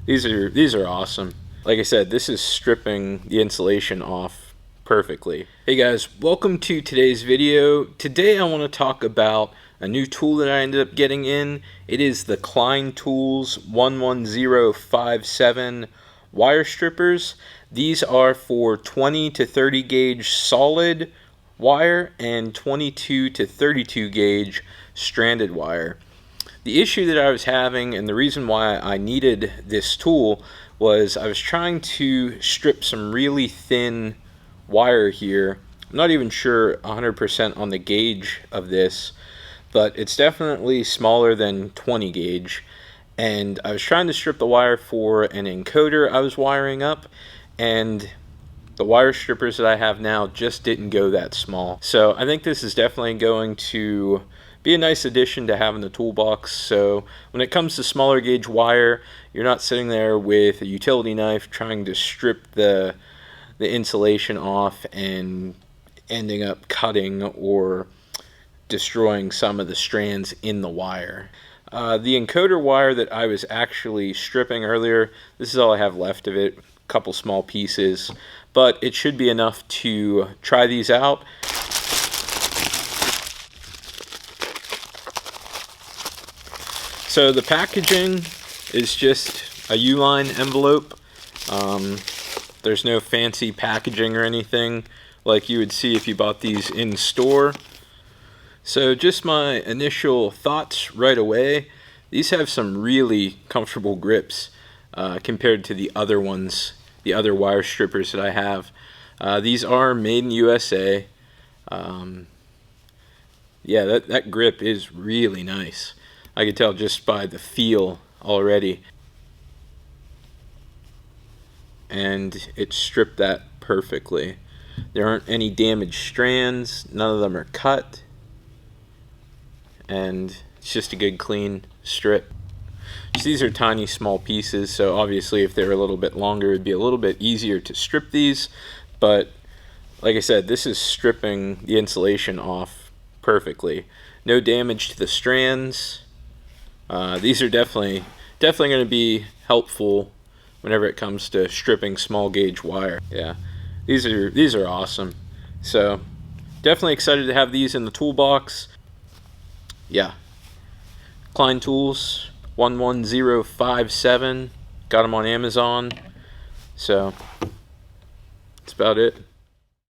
These are awesome. Like I said, this is stripping the insulation off perfectly. Hey guys, welcome to today's video. Today I want to talk about a new tool that I ended up getting in. It is the Klein Tools 11057 wire strippers. These are for 20 to 30 gauge solid wire and 22 to 32 gauge stranded wire. The issue that I was having, and the reason why I needed this tool, was I was trying to strip some really thin wire here. I'm not even sure 100% on the gauge of this, but it's definitely smaller than 20 gauge. And I was trying to strip the wire for an encoder I was wiring up, and the wire strippers that I have now just didn't go that small. So I think this is definitely going to be a nice addition to have in the toolbox. So when it comes to smaller gauge wire, you're not sitting there with a utility knife trying to strip the insulation off and ending up cutting or destroying some of the strands in the wire. The encoder wire that I was actually stripping earlier, this is all I have left of it, a couple small pieces, but it should be enough to try these out. So the packaging is just a U-line envelope. There's no fancy packaging or anything like you would see if you bought these in store. So just my initial thoughts right away. These have some really comfortable grips compared to the other ones, the other wire strippers that I have. These are made in USA. Yeah, that grip is really nice. I could tell just by the feel already. And it stripped that perfectly. There aren't any damaged strands, none of them are cut, and it's just a good clean strip. So these are tiny small pieces, so obviously if they were a little bit longer it'd be a little bit easier to strip these, but like I said, this is stripping the insulation off perfectly. No damage to the strands. These are definitely going to be helpful whenever it comes to stripping small gauge wire. Yeah, these are awesome. So definitely excited to have these in the toolbox. Yeah, Klein Tools 11057. Got them on Amazon. So that's about it.